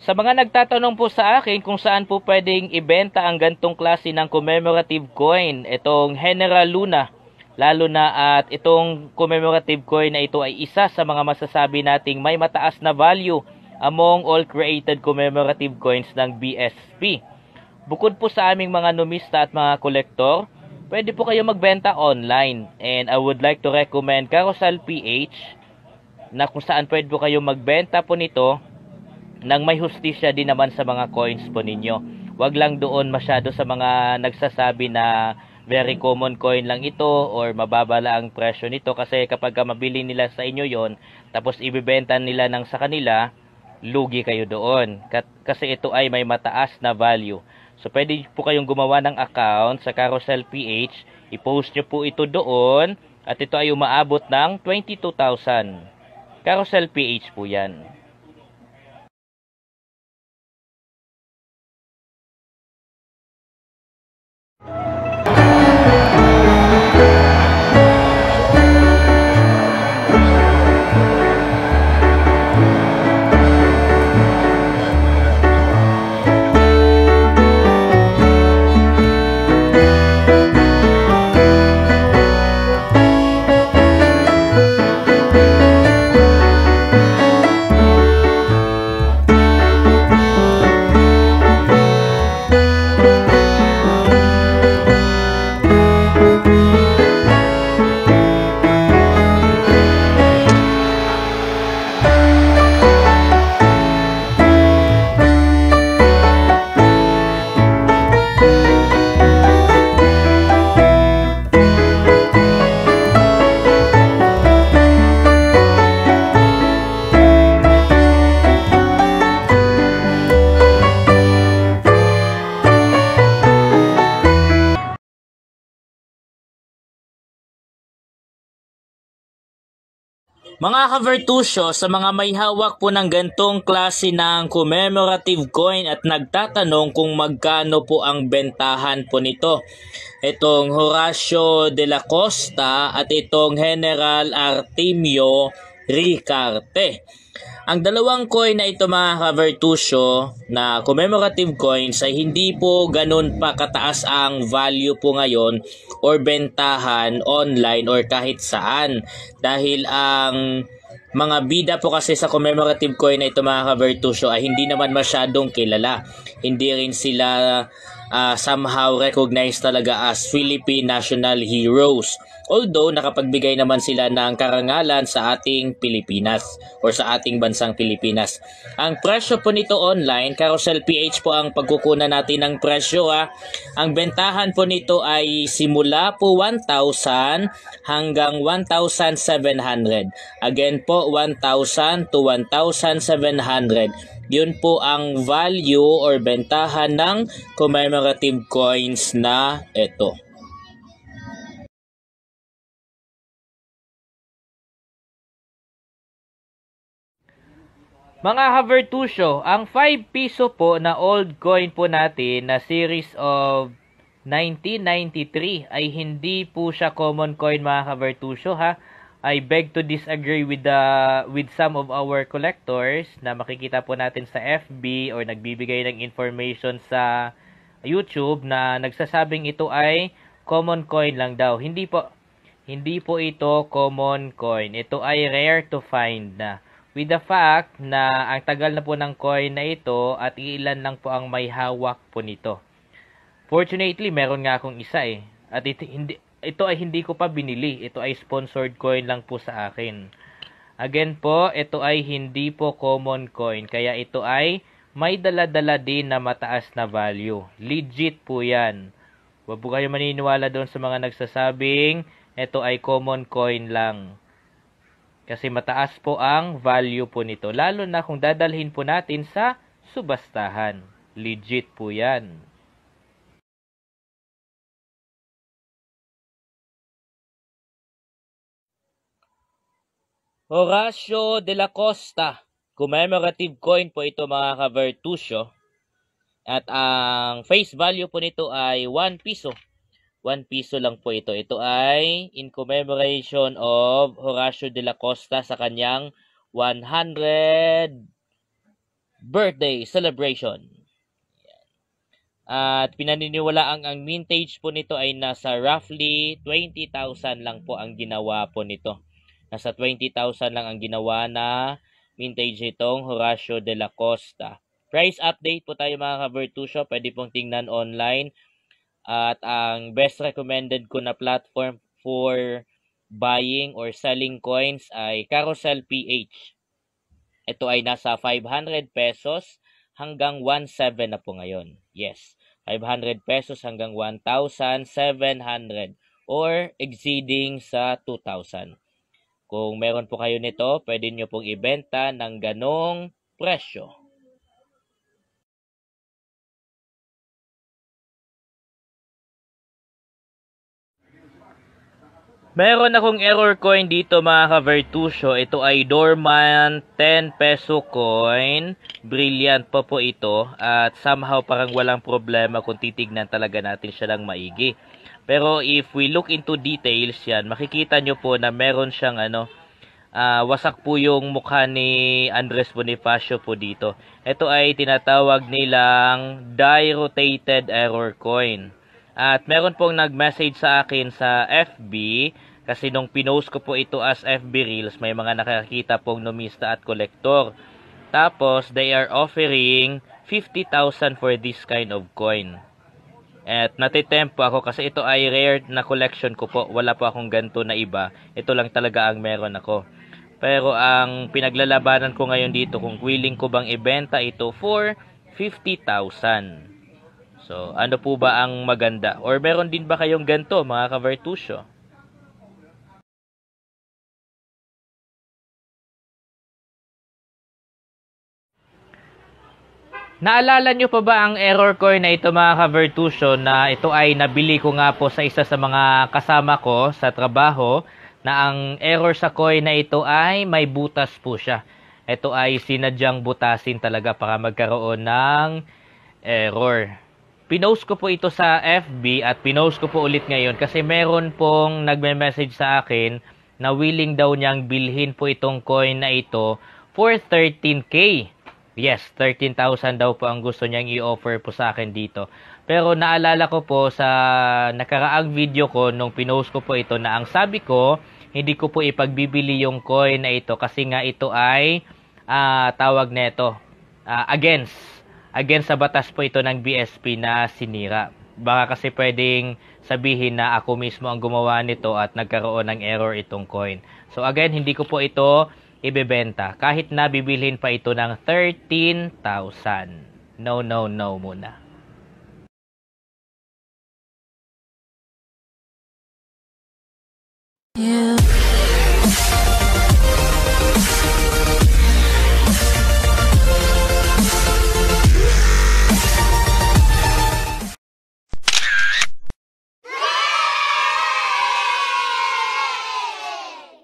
Sa mga nagtatanong po sa akin kung saan po pwedeng ibenta ang gantong klase ng commemorative coin, itong General Luna, lalo na at itong commemorative coin na ito ay isa sa mga masasabi nating may mataas na value among all created commemorative coins ng BSP. Bukod po sa aming mga numista at mga kolektor, pwede po kayo magbenta online, and I would like to recommend Carousel PH na kung saan pwede po kayo magbenta po nito nang may hustisya din naman sa mga coins po ninyo. Huwag lang doon masyado sa mga nagsasabi na very common coin lang ito or mababa lang ang presyo nito, kasi kapag mabili nila sa inyo yon tapos ibebenta nila ng sa kanila, lugi kayo doon. Kasi ito ay may mataas na value. So pwede po kayong gumawa ng account sa Carousel PH, i-post nyo po ito doon at ito ay umaabot ng 22,000. Carousel PH po yan. Mga ka-Vertusio, sa mga may hawak po ng gantong klase ng commemorative coin at nagtatanong kung magkano po ang bentahan po nito, itong Horacio de la Costa at itong General Artemio Ricarte. Ang dalawang coin na ito, mga ka-Vertusio, na commemorative coins, ay hindi po ganun pa kataas ang value po ngayon or bentahan online or kahit saan. Dahil ang mga bida po kasi sa commemorative coin na ito, mga ka-Vertusio, ay hindi naman masyadong kilala. Hindi rin sila somehow recognized talaga as Philippine national heroes. Although nakapagbigay naman sila ng karangalan sa ating Pilipinas or sa ating bansang Pilipinas. Ang presyo po nito online, Carousel PH po ang pagkukunan natin ng presyo ha. Ang bentahan po nito ay simula po 1,000 hanggang 1,700. Again po, 1,000 to 1,700. Yun po ang value or bentahan ng commemorative coins na ito. Mga ka-Vertusio, ang 5 piso po na old coin po natin na series of 1993 ay hindi po siya common coin, mga ka-Vertusio ha. I beg to disagree with some of our collectors na makikita po natin sa FB or nagbibigay ng information sa YouTube na nagsasabing ito ay common coin lang daw. Hindi po ito common coin. Ito ay rare to find na. With the fact na ang tagal na po ng coin na ito at ilan lang po ang may hawak po nito. Fortunately, meron nga akong isa eh. At ito ay hindi ko pa binili. Ito ay sponsored coin lang po sa akin. Again po, ito ay hindi po common coin. Kaya ito ay may dala-dala din na mataas na value. Legit po yan. Huwag po kayo maniniwala doon sa mga nagsasabing ito ay common coin lang. Kasi mataas po ang value po nito. Lalo na kung dadalhin po natin sa subastahan. Legit po yan. Horacio de la Costa. Commemorative coin po ito, mga ka-Vertusio. At ang face value po nito ay 1 piso. 1 piso lang po ito. Ito ay in commemoration of Horacio de la Costa sa kanyang 100 birthday celebration. At pinaniniwalaang ang mintage po nito ay nasa roughly 20,000 lang po ang ginawa po nito. Nasa 20,000 lang ang ginawa na mintage itong Horacio de la Costa. Price update po tayo mga ka-Virtusio. Pwede pong tingnan online. At ang best recommended ko na platform for buying or selling coins ay Carousel PH. Ito ay nasa 500 pesos hanggang 1,700 na po ngayon. Yes, 500 pesos hanggang 1,700 or exceeding sa 2,000. Kung meron po kayo nito, pwede nyo pong ibenta ng ganong presyo. Meron akong error coin dito mga ka-Virtusio. Ito ay dormant 10 peso coin. Brilliant pa po ito. At somehow parang walang problema kung titignan talaga natin siya ng maigi. Pero if we look into details yan, makikita nyo po na meron siyang wasak po yung mukha ni Andres Bonifacio po dito. Ito ay tinatawag nilang die rotated error coin. At meron pong nag-message sa akin sa FB kasi nung pinost ko po ito as FB Reels, may mga nakakita pong numista at kolektor. Tapos, they are offering 50,000 for this kind of coin. At natitempo ako kasi ito ay rare na collection ko po. Wala po akong ganito na iba. Ito lang talaga ang meron ako. Pero ang pinaglalabanan ko ngayon dito kung willing ko bang ibenta ito for 50,000. So, ano po ba ang maganda? Or meron din ba kayong ganito, mga ka-Virtusio? Naalala nyo pa ba ang error coin na ito mga ka-Virtusio na ito ay nabili ko nga po sa isa sa mga kasama ko sa trabaho na ang error sa coin na ito ay may butas po siya. Ito ay sinadyang butasin talaga para magkaroon ng error. Pinost ko po ito sa FB at pinost ko po ulit ngayon kasi meron pong nagme-message sa akin na willing daw niyang bilhin po itong coin na ito for 13K. Yes, 13,000 daw po ang gusto niyang i-offer po sa akin dito. Pero naalala ko po sa nakaraang video ko nung pinost ko po ito na ang sabi ko, hindi ko po ipagbibili yung coin na ito kasi nga ito ay tawag nito against sa batas po ito ng BSP na sinira. Baka kasi pwedeng sabihin na ako mismo ang gumawa nito at nagkaroon ng error itong coin. So again, hindi ko po ito ibebenta kahit na bibilhin pa ito ng 13,000. No muna. Yeah.